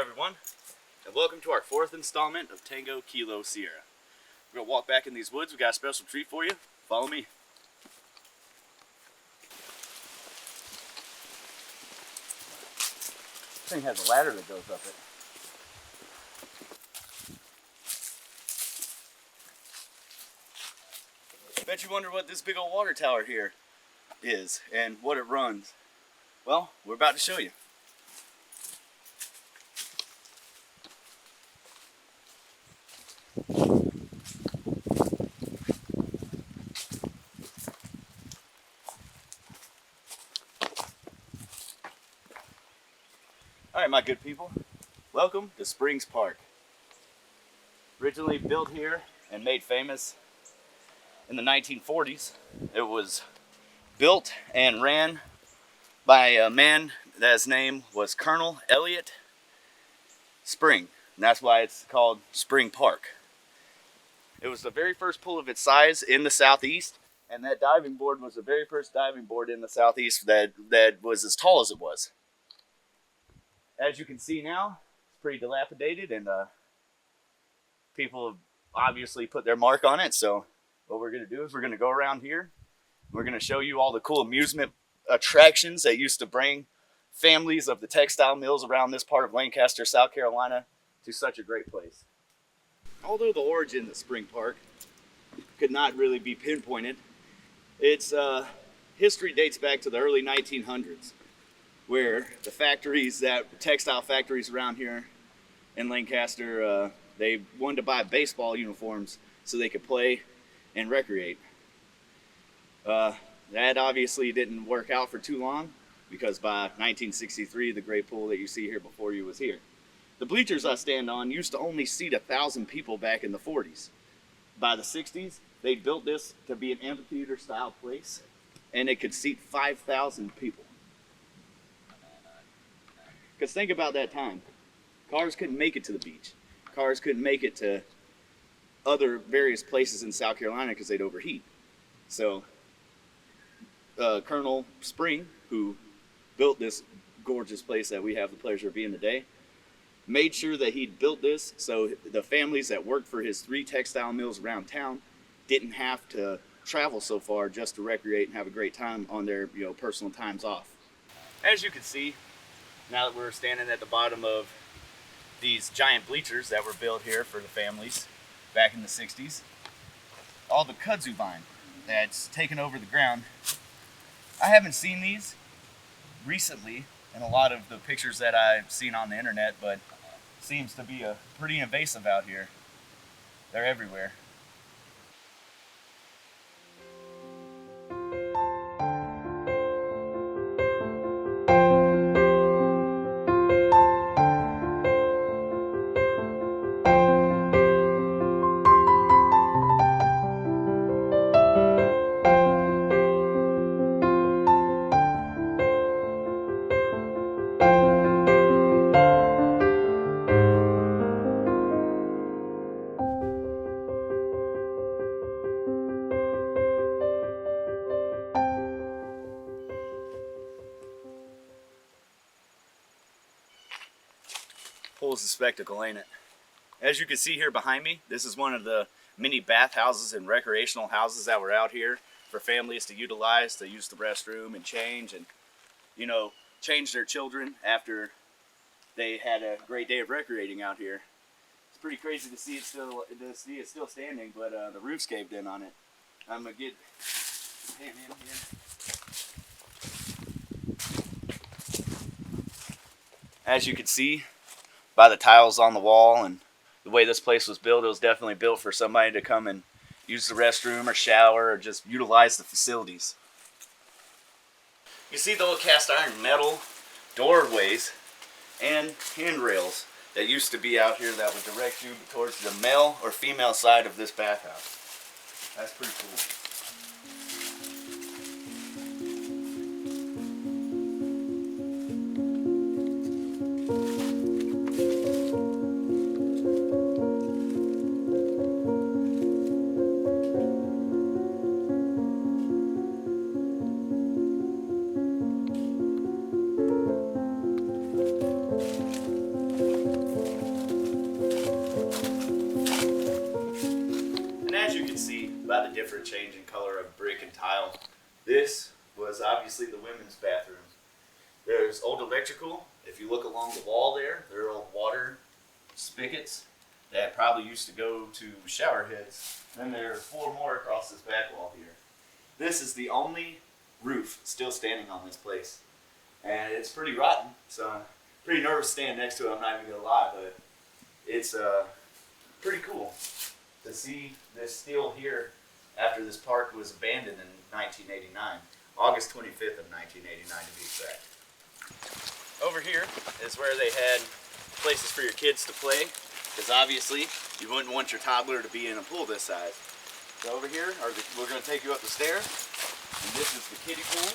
everyone, and welcome to our fourth installment of Tango Kilo Sierra. We're going to walk back in these woods. We got a special treat for you. Follow me. This thing has a ladder that goes up it. Bet you wonder what this big old water tower here is and what it runs. Well, we're about to show you. Alright, my good people, welcome to Springs Park. Originally built here and made famous in the 1940s. It was built and ran by a man that's name was Colonel Elliott Spring, and that's why it's called Spring Park. It was the very first pool of its size in the southeast, and that diving board was the very first diving board in the southeast that was as tall as it was. As you can see now, it's pretty dilapidated, and people have obviously put their mark on it. So what we're going to do is we're going to go around here. We're going to show you all the cool amusement attractions that used to bring families of the textile mills around this part of Lancaster, South Carolina, to such a great place. Although the origin of Spring Park could not really be pinpointed, its history dates back to the early 1900s. Where the textile factories around here in Lancaster, they wanted to buy baseball uniforms so they could play and recreate. That obviously didn't work out for too long, because by 1963, the great pool that you see here before you was here. The bleachers I stand on used to only seat 1,000 people back in the 40s. By the 60s, they built this to be an amphitheater style place, and it could seat 5,000 people. Because think about that time. Cars couldn't make it to the beach. Cars couldn't make it to other various places in South Carolina because they'd overheat. So Colonel Spring, who built this gorgeous place that we have the pleasure of being today, made sure that he'd built this so the families that worked for his 3 textile mills around town didn't have to travel so far just to recreate and have a great time on their personal times off. As you can see, now that we're standing at the bottom of these giant bleachers that were built here for the families back in the 60s, all the kudzu vine that's taken over the ground. I haven't seen these recently in a lot of the pictures that I've seen on the internet, but seems to be pretty invasive out here. They're everywhere. Pool's a spectacle, ain't it? As you can see here behind me, this is one of the many bathhouses and recreational houses that were out here for families to utilize, to use the restroom and change, and change their children after they had a great day of recreating out here. It's pretty crazy to see it still standing, but the roof's caved in on it. I'm gonna get a hand in here. As you can see by the tiles on the wall and the way this place was built, it was definitely built for somebody to come and use the restroom or shower or just utilize the facilities. You see the old cast iron metal doorways and handrails that used to be out here that would direct you towards the male or female side of this bathhouse. That's pretty cool. different change in color of brick and tile. This was obviously the women's bathroom. There's old electrical. If you look along the wall there are old water spigots that probably used to go to shower heads. Then there are 4 more across this back wall here. This is the only roof still standing on this place. And it's pretty rotten, so I'm pretty nervous standing next to it, I'm not even gonna lie, but it's pretty cool to see this still here after this park was abandoned in 1989. August 25th of 1989 to be exact. Over here is where they had places for your kids to play, because obviously you wouldn't want your toddler to be in a pool this size. So over here, we're going to take you up the stairs, and this is the kiddie pool.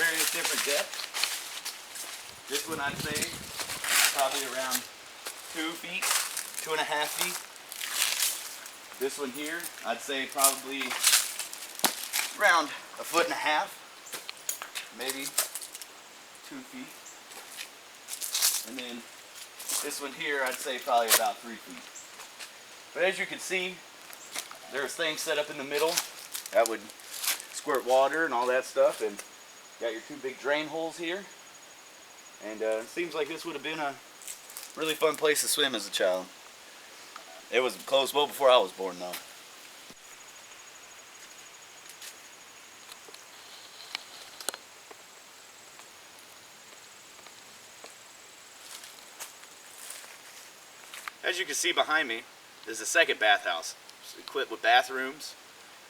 Various different depths. This one I'd say probably around 2 feet, 2.5 feet. This one here, I'd say probably around 1.5 feet, maybe 2 feet. And then this one here, I'd say probably about 3 feet. But as you can see, there's things set up in the middle that would squirt water and all that stuff. And got your 2 big drain holes here. And it seems like this would have been a really fun place to swim as a child. It was closed well before I was born though. As you can see behind me, there's a second bathhouse. It's equipped with bathrooms,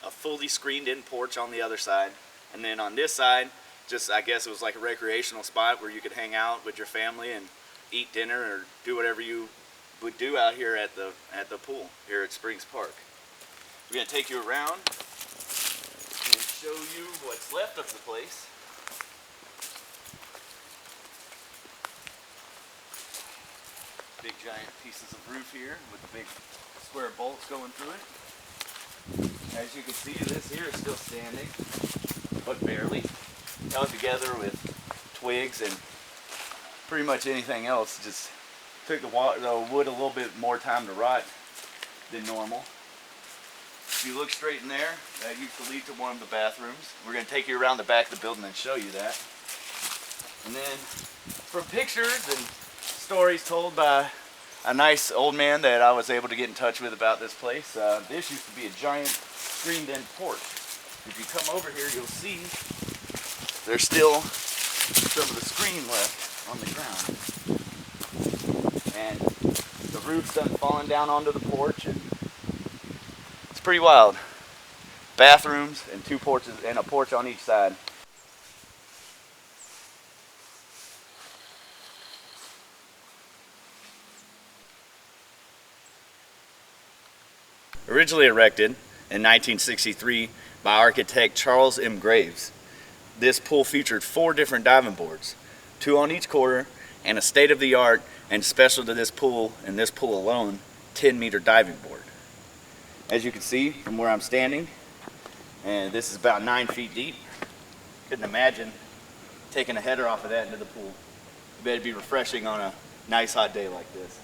a fully screened in porch on the other side, and then on this side, just I guess it was like a recreational spot where you could hang out with your family and eat dinner or do whatever you would do out here at the pool here at Springs Park. We're going to take you around and show you what's left of the place. Big giant pieces of roof here with the big square bolts going through it. As you can see, this here is still standing, but barely. Held together with twigs and pretty much anything else. Just took the wood a little bit more time to rot than normal. If you look straight in there, that used to lead to one of the bathrooms. We're going to take you around the back of the building and show you that. And then from pictures and stories told by a nice old man that I was able to get in touch with about this place, this used to be a giant screened-in porch. If you come over here, you'll see there's still some of the screen left on the ground. And the roof's done falling down onto the porch, and it's pretty wild. Bathrooms and 2 porches and a porch on each side. Originally erected in 1963 by architect Charles M. Graves, this pool featured 4 different diving boards, 2 on each quarter, and a state-of-the-art and special to this pool and this pool alone, 10-meter diving board. As you can see from where I'm standing, and this is about 9 feet deep. Couldn't imagine taking a header off of that into the pool. I bet it'd be refreshing on a nice hot day like this.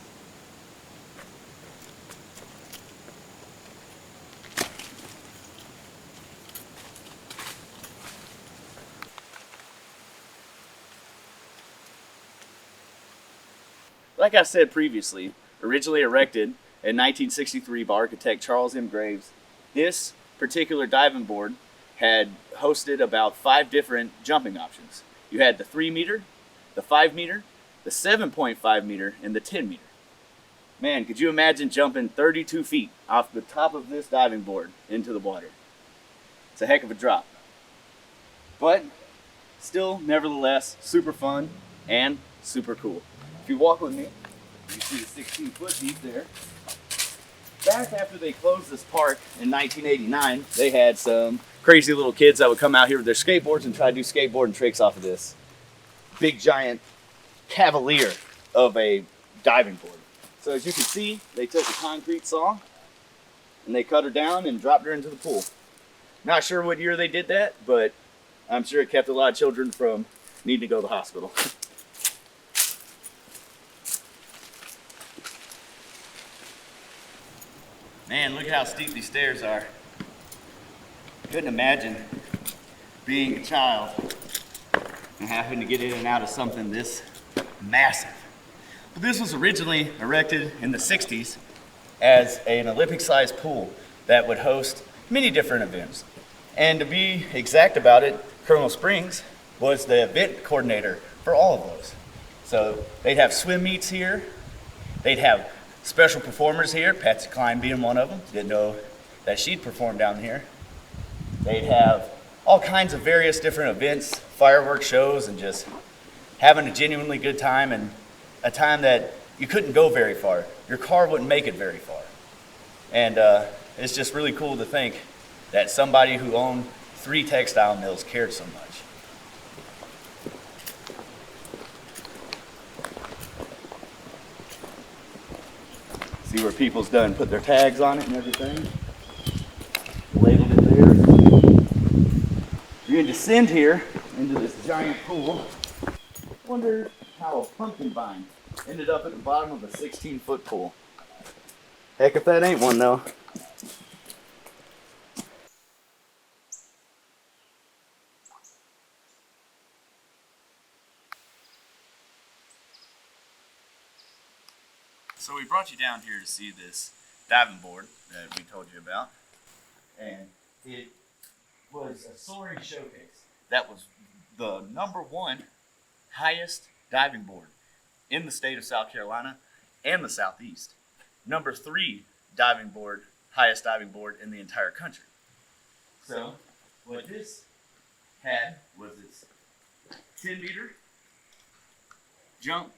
Like I said previously, originally erected in 1963 by architect Charles M. Graves, this particular diving board had hosted about 5 different jumping options. You had the 3-meter, the 5-meter, the 7.5 meter, and the 10-meter. Man, could you imagine jumping 32 feet off the top of this diving board into the water? It's a heck of a drop. But still, nevertheless, super fun and super cool. If you walk with me, you see the 16-foot deep there. Back after they closed this park in 1989, they had some crazy little kids that would come out here with their skateboards and try to do skateboarding tricks off of this big giant cavalier of a diving board. So as you can see, they took a concrete saw and they cut her down and dropped her into the pool. Not sure what year they did that, but I'm sure it kept a lot of children from needing to go to the hospital. Man, look at how steep these stairs are. Couldn't imagine being a child and having to get in and out of something this massive. But this was originally erected in the 60s as an Olympic-sized pool that would host many different events. And to be exact about it, Colonel Springs was the event coordinator for all of those. So they'd have swim meets here, they'd have special performers here, Patsy Cline being one of them, didn't know that she'd perform down here. They'd have all kinds of various different events, fireworks shows, and just having a genuinely good time, and a time that you couldn't go very far. Your car wouldn't make it very far. And it's just really cool to think that somebody who owned 3 textile mills cared so much. See where people's done put their tags on it and everything. Labeled it there. You're going to descend here into this giant pool. Wonder how a pumpkin vine ended up at the bottom of a 16-foot pool. Heck if that ain't one though. So we brought you down here to see this diving board that we told you about. And it was a soaring showcase. That was the #1 highest diving board in the state of South Carolina and the Southeast. #3 diving board, highest diving board in the entire country. So what this had was its 10-meter jump,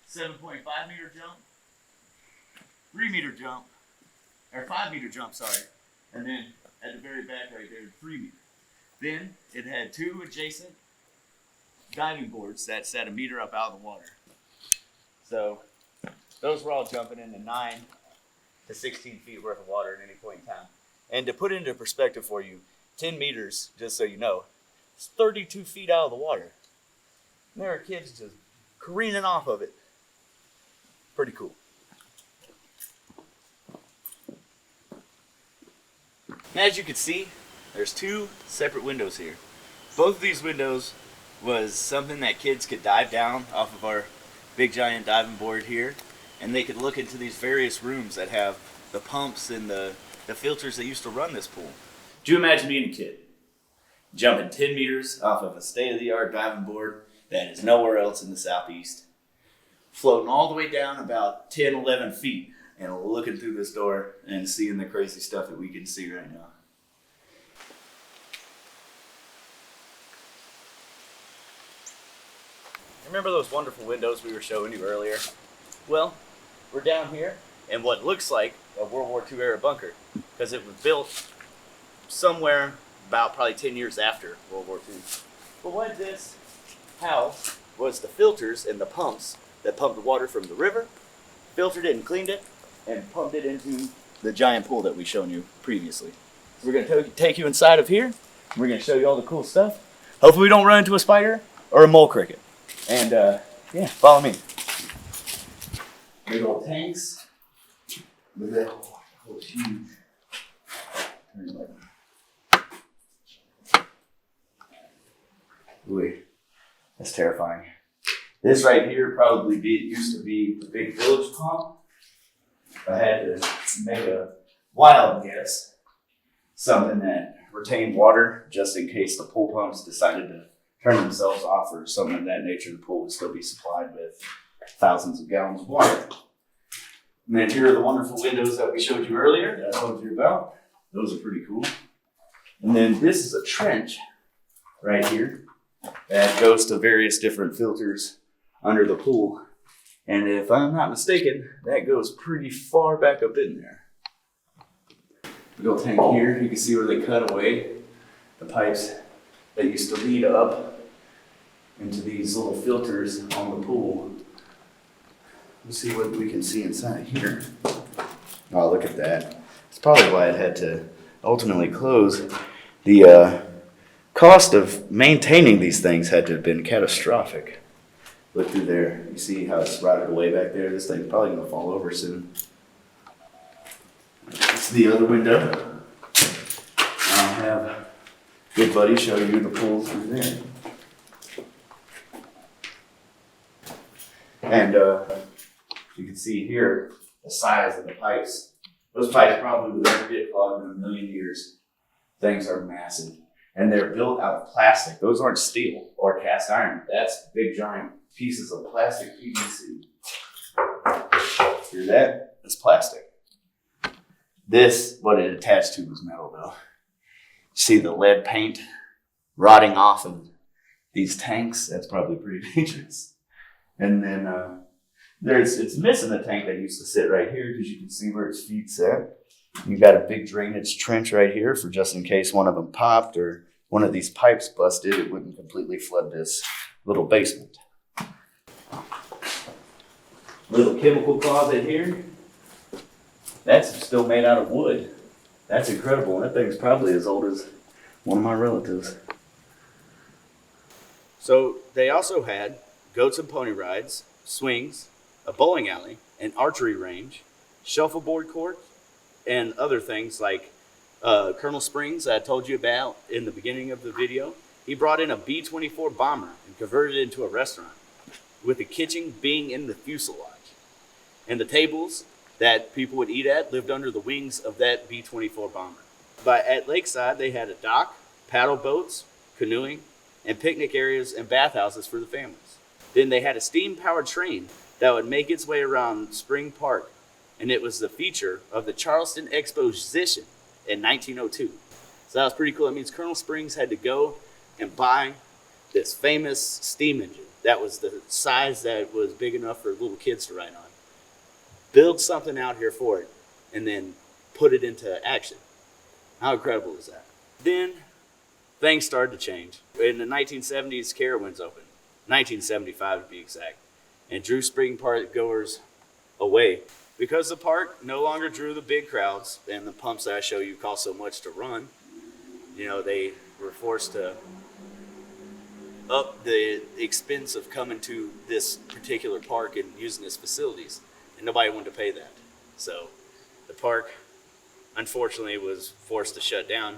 7.5 meter jump, 3-meter jump, or 5-meter jump, sorry, and then at the very back right there, 3-meter. Then it had 2 adjacent diving boards that sat a meter up out of the water. So those were all jumping into 9 to 16 feet worth of water at any point in time. And to put it into perspective for you, 10 meters, just so you know, is 32 feet out of the water. And there are kids just careening off of it. Pretty cool. And as you can see, there's 2 separate windows here. Both of these windows was something that kids could dive down off of our big giant diving board here, and they could look into these various rooms that have the pumps and the filters that used to run this pool. Do you imagine being a kid, jumping 10 meters off of a state-of-the-art diving board that is nowhere else in the Southeast, floating all the way down about 10, 11 feet, and looking through this door and seeing the crazy stuff that we can see right now. Remember those wonderful windows we were showing you earlier? Well, we're down here in what looks like a World War II era bunker, because it was built somewhere about probably 10 years after World War II. But what this house was the filters and the pumps that pumped the water from the river, filtered it and cleaned it, and pumped it into the giant pool that we've shown you previously. So we're going to take you inside of here. We're going to show you all the cool stuff. Hopefully we don't run into a spider or a mole cricket. And yeah, follow me. Big old tanks. Look at that. Oh, it's huge. Ooh, that's terrifying. This right here probably used to be the big village pump. If I had to make a wild guess, something that retained water just in case the pool pumps decided to turn themselves off or something of that nature, the pool would still be supplied with thousands of gallons of water. And then here are the wonderful windows that we showed you earlier that I told you about. Those are pretty cool. And then this is a trench right here that goes to various different filters under the pool. And if I'm not mistaken, that goes pretty far back up in there. Big old tank here, you can see where they cut away the pipes that used to lead up into these little filters on the pool. Let's see what we can see inside here. Oh, look at that. That's probably why it had to ultimately close. The cost of maintaining these things had to have been catastrophic. Look through there. You see how it's rotted away back there? This thing's probably going to fall over soon. It's the other window. I'll have good buddy show you the pool through there. And you can see here the size of the pipes. Those pipes probably would never get clogged in a million years. Things are massive. And they're built out of plastic. Those aren't steel or cast iron. That's big giant pieces of plastic PVC. Hear that? It's plastic. This, what it attached to was metal though. See the lead paint rotting off of these tanks? That's probably pretty dangerous. And then it's missing the tank that used to sit right here because you can see where its feet's at. You got a big drainage trench right here for just in case one of them popped or one of these pipes busted, it wouldn't completely flood this little basement. Little chemical closet here. That's still made out of wood. That's incredible. That thing's probably as old as one of my relatives. So they also had goats and pony rides, swings, a bowling alley, an archery range, shuffleboard court, and other things like Colonel Springs I told you about in the beginning of the video. He brought in a B-24 bomber and converted it into a restaurant, with the kitchen being in the fuselage. And the tables that people would eat at lived under the wings of that B-24 bomber. But at Lakeside, they had a dock, paddle boats, canoeing, and picnic areas and bathhouses for the families. Then they had a steam-powered train that would make its way around Spring Park, and it was the feature of the Charleston Exposition in 1902. So that was pretty cool. That means Colonel Springs had to go and buy this famous steam engine that was the size that was big enough for little kids to ride on, build something out here for it, and then put it into action. How incredible is that? Then things started to change. In the 1970s, Carowinds opened, 1975 to be exact, and drew Spring Park goers away. Because the park no longer drew the big crowds and the pumps that I show you cost so much to run, you know, they were forced to up the expense of coming to this particular park and using its facilities, and nobody wanted to pay that. So the park, unfortunately, was forced to shut down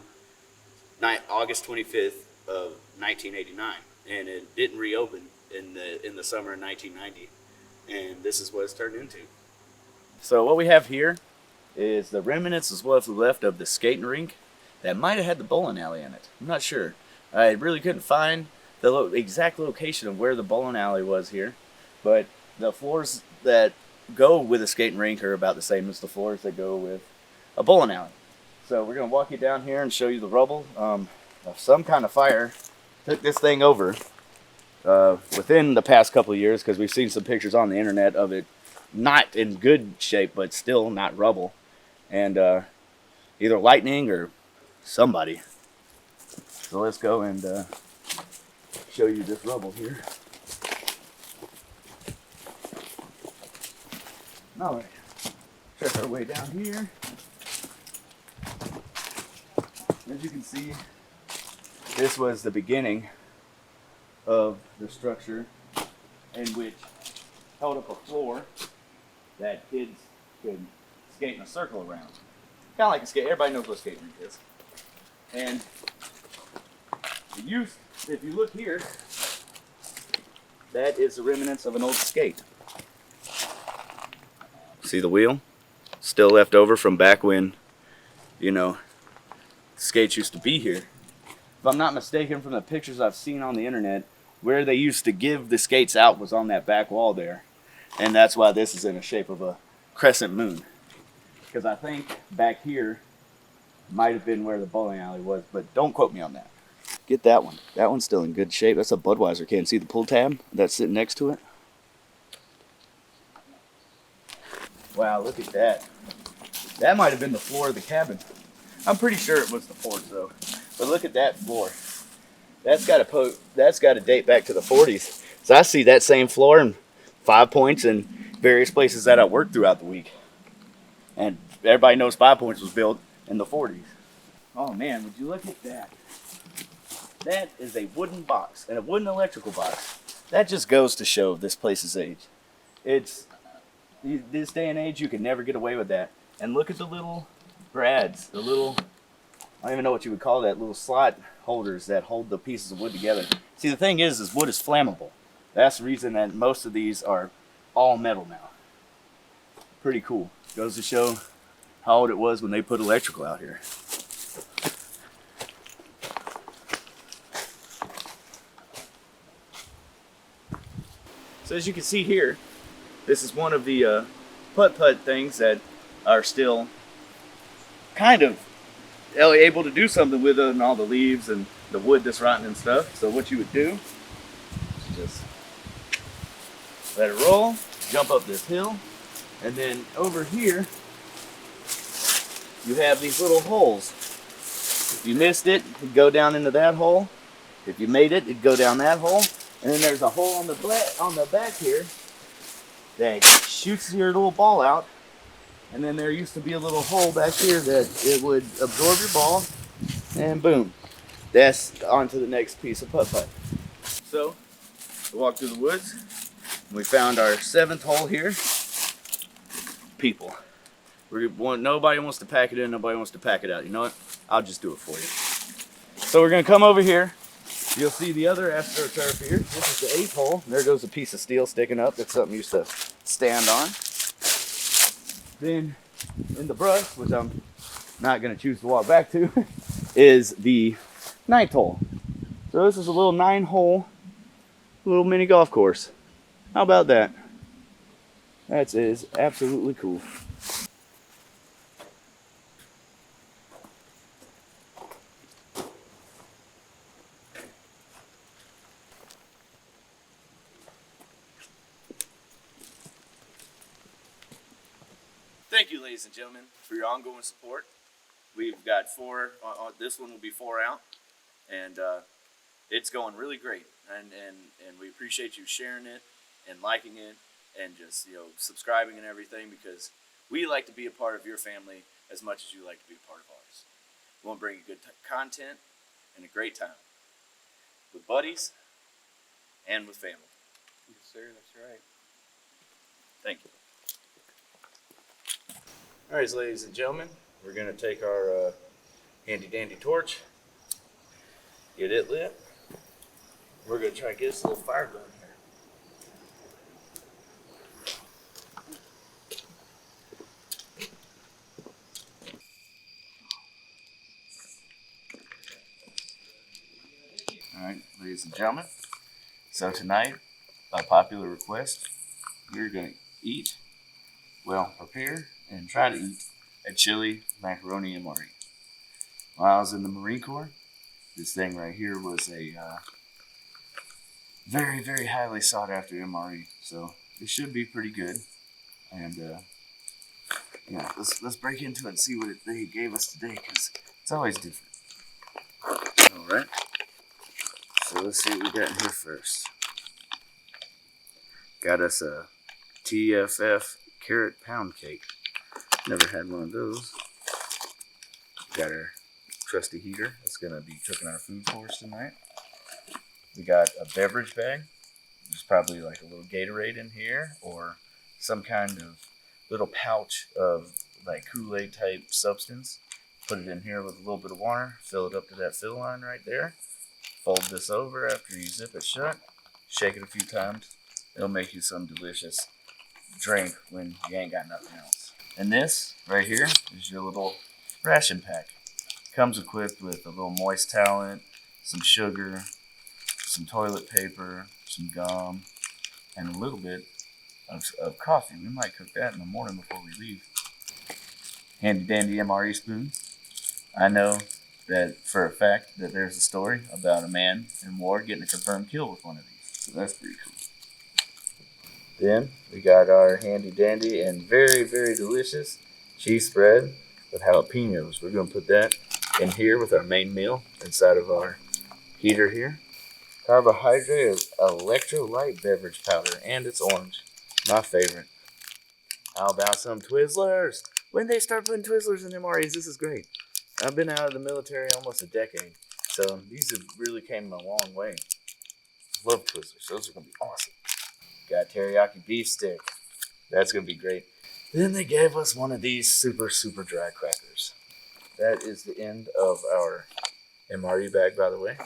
August 25th of 1989, and it didn't reopen in the summer of 1990, and this is what it's turned into. So what we have here is the remnants as well as left of the skating rink that might have had the bowling alley in it. I'm not sure. I really couldn't find the exact location of where the bowling alley was here, but the floors that go with a skating rink are about the same as the floors that go with a bowling alley. So we're going to walk you down here and show you the rubble. Some kind of fire took this thing over within the past couple of years, because we've seen some pictures on the internet of it not in good shape, but still not rubble, and either lightning or somebody. So let's go and show you this rubble here. All right, check our way down here. As you can see, this was the beginning of the structure, in which held up a floor that kids could skate in a circle around. Kind of like a skate. Everybody knows what a skate rink is. And if you look here, that is the remnants of an old skate. See the wheel? Still left over from back when, you know, skates used to be here. If I'm not mistaken, from the pictures I've seen on the internet, where they used to give the skates out was on that back wall there. And that's why this is in the shape of a crescent moon. Because I think back here might have been where the bowling alley was, but don't quote me on that. Get that one. That one's still in good shape. That's a Budweiser can. See the pull tab that's sitting next to it? Wow, look at that. That might have been the floor of the cabin. I'm pretty sure it was the porch though. But look at that floor. That's got to date back to the 40s. So I see that same floor in 5 Points and various places that I worked throughout the week. And everybody knows 5 Points was built in the 40s. Oh man, would you look at that? That is a wooden box, and a wooden electrical box. That just goes to show this place's age. This day and age, you can never get away with that. And look at the little brads, the little, I don't even know what you would call that, little slot holders that hold the pieces of wood together. See, the thing is wood is flammable. That's the reason that most of these are all metal now. Pretty cool. Goes to show how old it was when they put electrical out here. So as you can see here, this is one of the putt-putt things that are still kind of able to do something with it, and all the leaves and the wood that's rotten and stuff. So what you would do is just let it roll, jump up this hill, and then over here you have these little holes. If you missed it, it'd go down into that hole. If you made it, it'd go down that hole. And then there's a hole on the back here that shoots your little ball out. And then there used to be a little hole back here that it would absorb your ball, and boom, that's onto the next piece of putt-putt. So we walked through the woods, and we found our 7th hole here. People. Nobody wants to pack it in, nobody wants to pack it out. You know what? I'll just do it for you. So we're gonna come over here. You'll see the other astroturf here. This is the 8th hole. There goes a piece of steel sticking up. That's something you used to stand on. Then in the brush, which I'm not gonna choose to walk back to, is the 9th hole. So this is a little 9-hole, little mini golf course. How about that? That is absolutely cool. Thank you, ladies and gentlemen, for your ongoing support. We've got 4, this one will be 4 out, and it's going really great. And we appreciate you sharing it and liking it and just, subscribing and everything, because we like to be a part of your family as much as you like to be a part of ours. We want to bring you good content and a great time with buddies and with family. Yes, sir, that's right. Thank you. All right, ladies and gentlemen, we're going to take our handy dandy torch, get it lit. We're going to try to get this little fire going here. All right, ladies and gentlemen, so tonight, by popular request, we're going to prepare and try to eat a chili macaroni MRE. While I was in the Marine Corps, this thing right here was a very, very highly sought after MRE. So it should be pretty good. And let's break into it and see what they gave us today, because it's always different. All right. So let's see what we got in here first. Got us a TFF carrot pound cake. Never had one of those. Got our trusty heater that's going to be cooking our food for us tonight. We got a beverage bag. There's probably like a little Gatorade in here, or some kind of little pouch of like Kool-Aid type substance. Put it in here with a little bit of water. Fill it up to that fill line right there. Fold this over after you zip it shut. Shake it a few times. It'll make you some delicious drink when you ain't got nothing else. And this right here is your little ration pack. Comes equipped with a little moist towelette, some sugar, some toilet paper, some gum, and a little bit of coffee. We might cook that in the morning before we leave. Handy dandy MRE spoon. I know that for a fact that there's a story about a man in war getting a confirmed kill with one of these. So that's pretty cool. Then we got our handy dandy and very, very delicious cheese spread with jalapenos. We're going to put that in here with our main meal inside of our heater here. Carbohydrate electrolyte beverage powder, and it's orange. My favorite. How about some Twizzlers? When they start putting Twizzlers in MREs, this is great. I've been out of the military almost a decade, so these have really came a long way. Love Twizzlers. Those are going to be awesome. Got teriyaki beef stick. That's going to be great. Then they gave us one of these super, super dry crackers. that is the end of our MRE bag, by the way.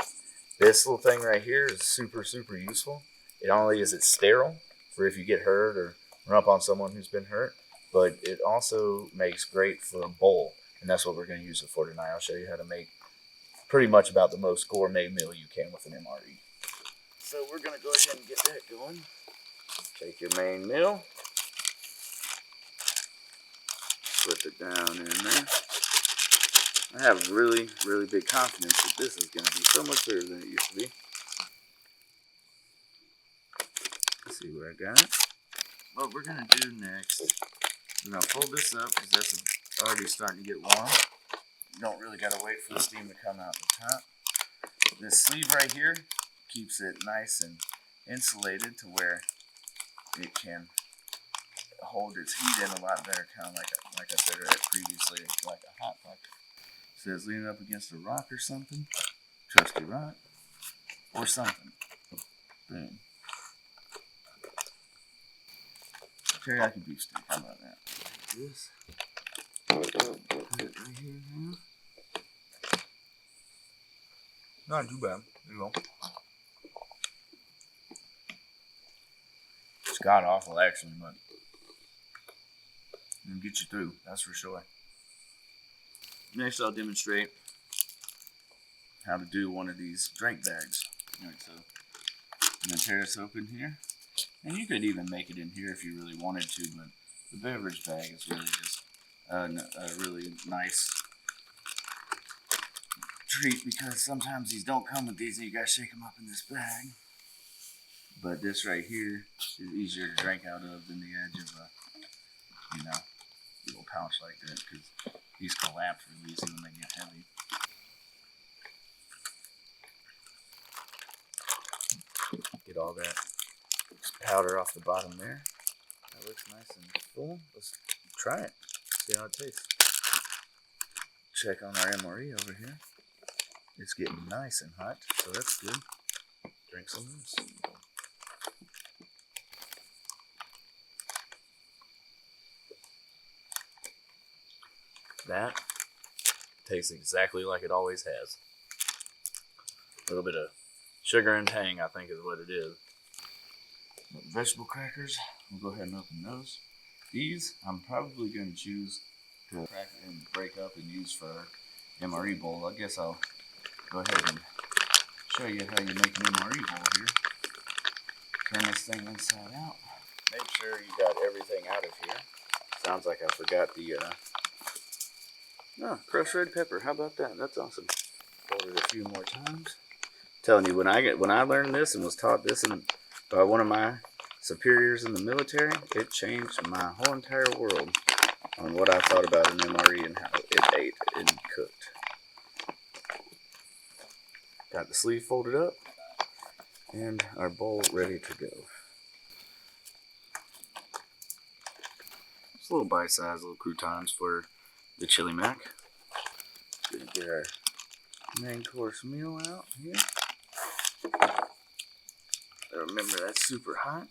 This little thing right here is super, super useful. It not only is it sterile for if you get hurt or run up on someone who's been hurt, but it also makes great for a bowl, and that's what we're going to use it for tonight. I'll show you how to make pretty much about the most gourmet meal you can with an MRE. So we're going to go ahead and get that going. Take your main meal, slip it down in there. I have really, really big confidence that this is going to be so much better than it used to be. Let's see what I got. What we're going to do next, we're going to fold this up because this is already starting to get warm. You don't really got to wait for the steam to come out the top. This sleeve right here keeps it nice and insulated to where it can hold its heat in a lot better, kind of like I said previously, like a hot pocket. It says lean it up against a rock or something, trusty rock, or something. Boom. Teriyaki beef steak, how about that? Take this, put it right here now. Not too bad, there you go. It's god awful actually, but it'll get you through, that's for sure. Next I'll demonstrate how to do one of these drink bags. Alright, so I'm going to tear this open here. And you could even make it in here if you really wanted to, but the beverage bag is really just a really nice treat because sometimes these don't come with these and you gotta shake them up in this bag. But this right here is easier to drink out of than the edge of a, little pouch like that because these collapse really easy when they get heavy. Get all that powder off the bottom there. That looks nice and full. Let's try it. See how it tastes. Check on our MRE over here. It's getting nice and hot, so that's good. Drink some of this. That tastes exactly like it always has. A little bit of sugar and tang, I think, is what it is. Vegetable crackers, we'll go ahead and open those. These, I'm probably going to choose to crack and break up and use for our MRE bowl. I guess I'll go ahead and show you how you make an MRE bowl here. Turn this thing inside out. Make sure you got everything out of here. Sounds like I forgot the crushed red pepper. How about that? That's awesome. Fold it a few more times. Telling you, when I learned this and was taught this by one of my superiors in the military, it changed my whole entire world on what I thought about an MRE and how it ate and cooked. Got the sleeve folded up and our bowl ready to go. Just little bite-sized little croutons for the chili mac. Gonna get our main course meal out here. Remember, that's super hot,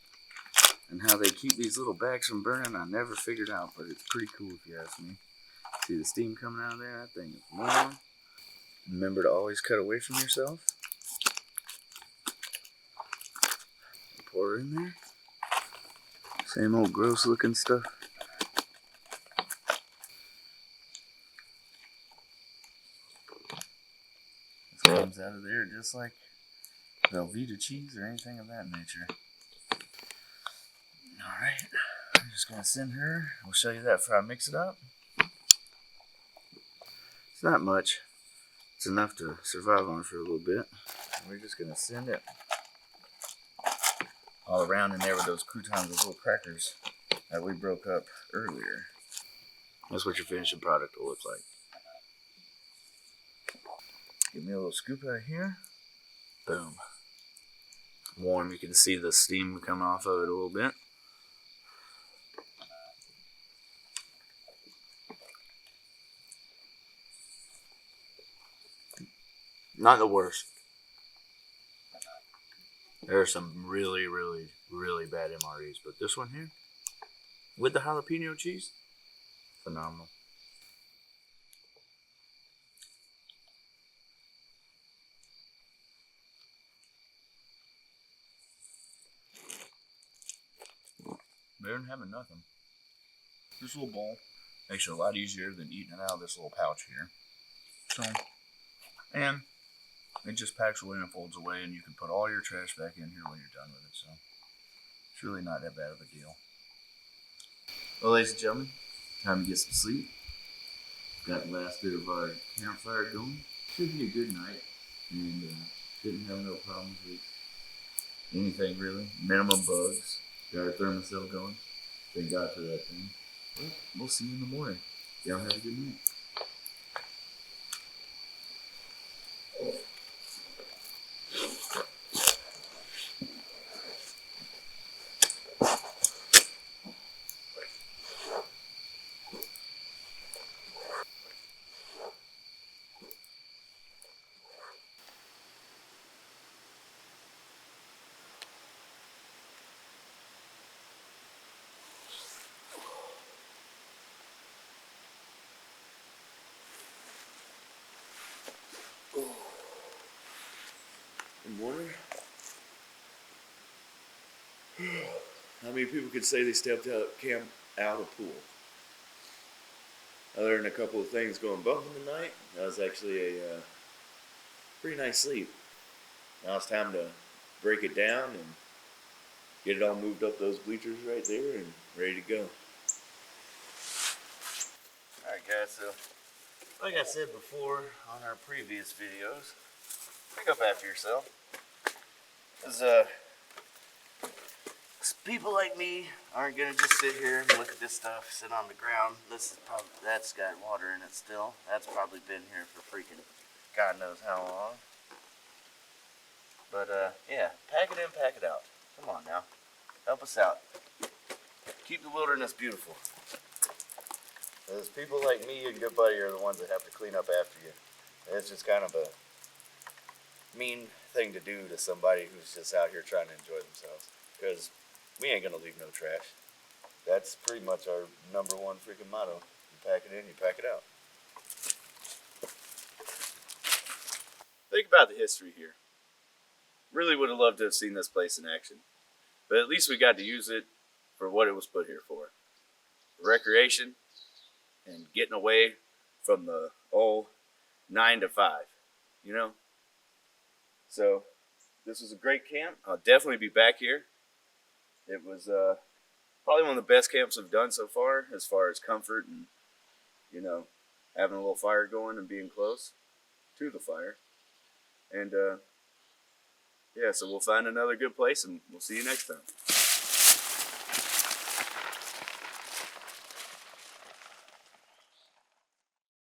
and how they keep these little bags from burning I never figured out, but it's pretty cool if you ask me. See the steam coming out of there? That thing is warm. Remember to always cut away from yourself. Pour it in there. Same old gross looking stuff. This comes out of there just like Velveeta cheese or anything of that nature. Alright, I'm just going to send her. We'll show you that after I mix it up. It's not much. It's enough to survive on for a little bit. And we're just going to send it all around in there with those croutons, those little crackers that we broke up earlier. That's what your finishing product will look like. Give me a little scoop out of here. Boom. Warm, you can see the steam coming off of it a little bit. Not the worst. There are some really, really, really bad MREs, but this one here, with the jalapeno cheese, phenomenal. better than having nothing. This little bowl makes it a lot easier than eating it out of this little pouch here. So, and it just packs away and folds away, and you can put all your trash back in here when you're done with it. So it's really not that bad of a deal. Well, ladies and gentlemen, time to get some sleep. Got the last bit of our campfire going. Should be a good night, and shouldn't have no problems with anything really. Minimum bugs. Got our thermocell going. Thank God for that thing. Well, we'll see you in the morning. Y'all have a good night. Good morning. How many people could say they stepped out of pool? Other than a couple of things going bump in the night, that was actually a pretty nice sleep. Now it's time to break it down and get it all moved up those bleachers right there and ready to go. Alright guys, so like I said before on our previous videos, pick up after yourself. Because people like me aren't gonna just sit here and look at this stuff, sit on the ground. This is probably, that's got water in it still. That's probably been here for freaking God knows how long. But yeah, pack it in, pack it out. Come on now, help us out. Keep the wilderness beautiful. Because people like me and Good Buddy are the ones that have to clean up after you. It's just kind of a mean thing to do to somebody who's just out here trying to enjoy themselves. Because we ain't gonna leave no trash. That's pretty much our number one freaking motto. You pack it in, you pack it out. Think about the history here. Really would have loved to have seen this place in action. But at least we got to use it for what it was put here for. Recreation and getting away from the old 9 to 5, you know? So, this was a great camp. I'll definitely be back here. It was probably one of the best camps I've done so far as comfort and, you know, having a little fire going and being close to the fire. And, yeah, so we'll find another good place and we'll see you next time.